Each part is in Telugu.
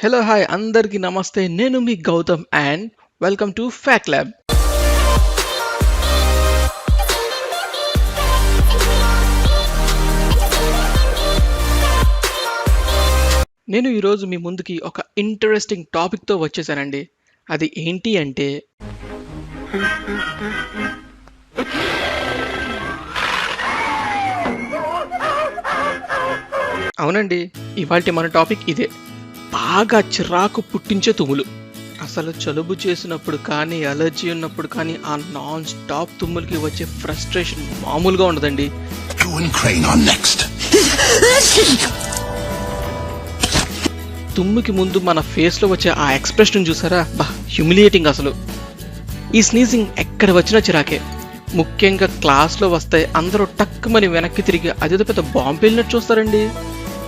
హలో హాయ్ అందరికీ నమస్తే. నేను మీ Gautam and welcome to fact lab. నేను ఈరోజు మీ ముందుకి ఒక ఇంట్రెస్టింగ్ టాపిక్తో వచ్చేసానండి. అది ఏంటి అంటే అవునండి, ఇవాల్టి మన టాపిక్ ఇదే. బాగా చిరాకు పుట్టించే తుమ్ములు. అసలు జలుబు చేసినప్పుడు కానీ, అలర్జీ ఉన్నప్పుడు కానీ ఆ నాన్ స్టాప్ తుమ్ములకి వచ్చే ఫ్రస్ట్రేషన్ మామూలుగా ఉండదండి. తుమ్ముకి ముందు మన ఫేస్లో వచ్చే ఆ ఎక్స్ప్రెషన్ చూసారా, బా హ్యూమిలియేటింగ్ అసలు. ఈ స్నీజింగ్ ఎక్కడ వచ్చినా చిరాకే. ముఖ్యంగా క్లాస్లో వస్తే అందరూ టక్కుమని వెనక్కి తిరిగి అదేదో పెద్ద బాంబు వెళ్ళినట్టు చూస్తారండి.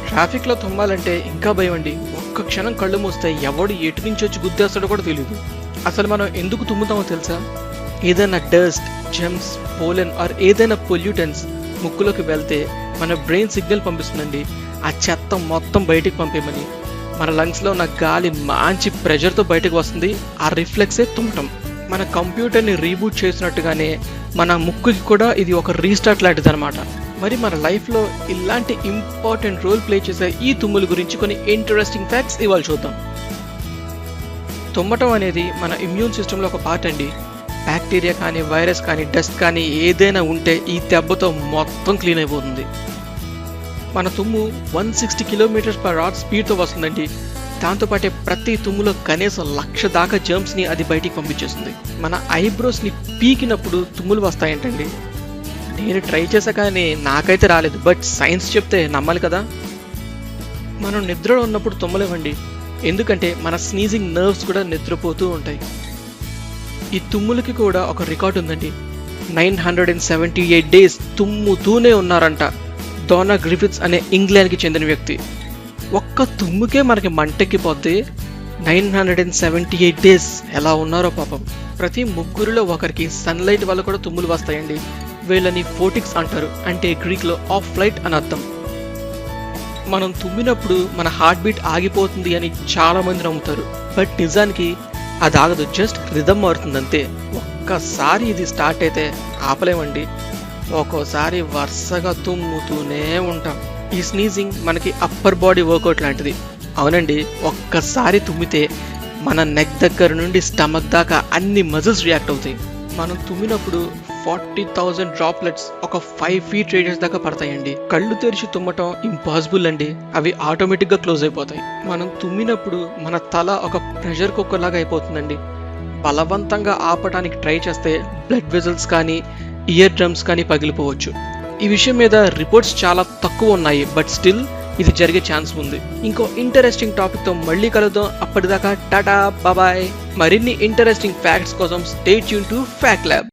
ట్రాఫిక్లో తుమ్మాలంటే ఇంకా భయం అండి. ఒక్క క్షణం కళ్ళు మూస్తే ఎవడు ఎటు నుంచి వచ్చి గుద్దేస్తాడో కూడా తెలియదు. అసలు మనం ఎందుకు తుమ్ముతామో తెలుసా? ఏదైనా డస్ట్, జెమ్స్, పోలెన్ ఆర్ ఏదైనా పొల్యూటెన్స్ ముక్కులోకి వెళ్తే మన బ్రెయిన్ సిగ్నల్ పంపిస్తుందండి, ఆ చెత్త మొత్తం బయటికి పంపేయమని. మన లంగ్స్లో ఉన్న గాలి మంచి ప్రెషర్తో బయటకు వస్తుంది. ఆ రిఫ్లెక్సే తుమ్మటం. మన కంప్యూటర్ని రీబూట్ చేసినట్టుగానే మన ముక్కుకి కూడా ఇది ఒక రీస్టార్ట్ లాంటిది అనమాట. మరి మన లైఫ్లో ఇలాంటి ఇంపార్టెంట్ రోల్ ప్లే చేసే ఈ తుమ్ముల గురించి కొన్ని ఇంట్రెస్టింగ్ ఫ్యాక్ట్స్ ఇవాళ చూద్దాం. తుమ్మటం అనేది మన ఇమ్యూన్ సిస్టంలో ఒక పార్ట్ అండి. బ్యాక్టీరియా కానీ, వైరస్ కానీ, డస్ట్ కానీ ఏదైనా ఉంటే ఈ దెబ్బతో మొత్తం క్లీన్ అయిపోతుంది. మన తుమ్ము 160 km/h స్పీడ్తో వస్తుందండి. దాంతోపాటే ప్రతి తుమ్ములో కనీసం 1,00,000 దాకా జర్మ్స్ని అది బయటికి పంపించేస్తుంది. మన ఐబ్రోస్ని పీకినప్పుడు తుమ్ములు వస్తాయంటండి. నేను ట్రై చేశా కానీ నాకైతే రాలేదు, బట్ సైన్స్ చెప్తే నమ్మాలి కదా. మనం నిద్రలో ఉన్నప్పుడు తుమ్మలేవండి, ఎందుకంటే మన స్నీజింగ్ నర్వ్స్ కూడా నిద్రపోతూ ఉంటాయి. ఈ తుమ్ములకి కూడా ఒక రికార్డు ఉందండి. 978 days తుమ్ముతూనే ఉన్నారంట డోనా గ్రిఫిత్స్ అనే ఇంగ్లాండ్కి చెందిన వ్యక్తి. ఒక్క తుమ్ముకే మనకి మంటెక్కిపోద్ది. 978 days ఎలా ఉన్నారో పాపం. ప్రతి ముగ్గురిలో ఒకరికి సన్లైట్ వల్ల కూడా తుమ్ములు వస్తాయండి. వీళ్ళని ఫోటిక్స్ అంటారు, అంటే గ్రీక్లో ఆఫ్ ఫ్లైట్ అని అర్థం. మనం తుమ్మినప్పుడు మన హార్ట్ బీట్ ఆగిపోతుంది అని చాలా మంది నమ్ముతారు, బట్ నిజానికి అది ఆగదు, జస్ట్ రిథమ్ మారుతుంది అంతే. ఒక్కసారి ఇది స్టార్ట్ అయితే ఆపలేమండి. ఒక్కోసారి వరుసగా తుమ్ముతూనే ఉంటాం. ఈ స్నీజింగ్ మనకి అప్పర్ బాడీ వర్కౌట్ లాంటిది. అవునండి, ఒక్కసారి తుమ్మితే మన నెక్ దగ్గర నుండి స్టమక్ దాకా అన్ని మజిల్స్ రియాక్ట్ అవుతాయి. మనం తుమ్మినప్పుడు 40,000 డ్రాప్లెట్స్ ఒక 5 feet రేడియస్ దాకా పడతాయండి. కళ్ళు తెరిచి తుమ్మటం ఇంపాసిబుల్ అండి, అవి ఆటోమేటిక్గా క్లోజ్ అయిపోతాయి. మనం తుమ్మినప్పుడు మన తల ఒక ప్రెషర్ కుక్కర్ లాగా అయిపోతుందండి. బలవంతంగా ఆపడానికి ట్రై చేస్తే బ్లడ్ వెజల్స్ కానీ, ఇయర్ డ్రమ్స్ కానీ పగిలిపోవచ్చు. ఈ విషయం మీద రిపోర్ట్స్ చాలా తక్కువ ఉన్నాయి, బట్ స్టిల్ ఇది జరిగే ఛాన్స్ ఉంది. ఇంకో ఇంట్రెస్టింగ్ టాపిక్తో మళ్ళీ కలుద్దాం. అప్పటిదాకా టాటా బాబాయ్. మరిన్ని ఇంట్రెస్టింగ్ ఫ్యాక్ట్స్ కోసం stay tune to fact lab.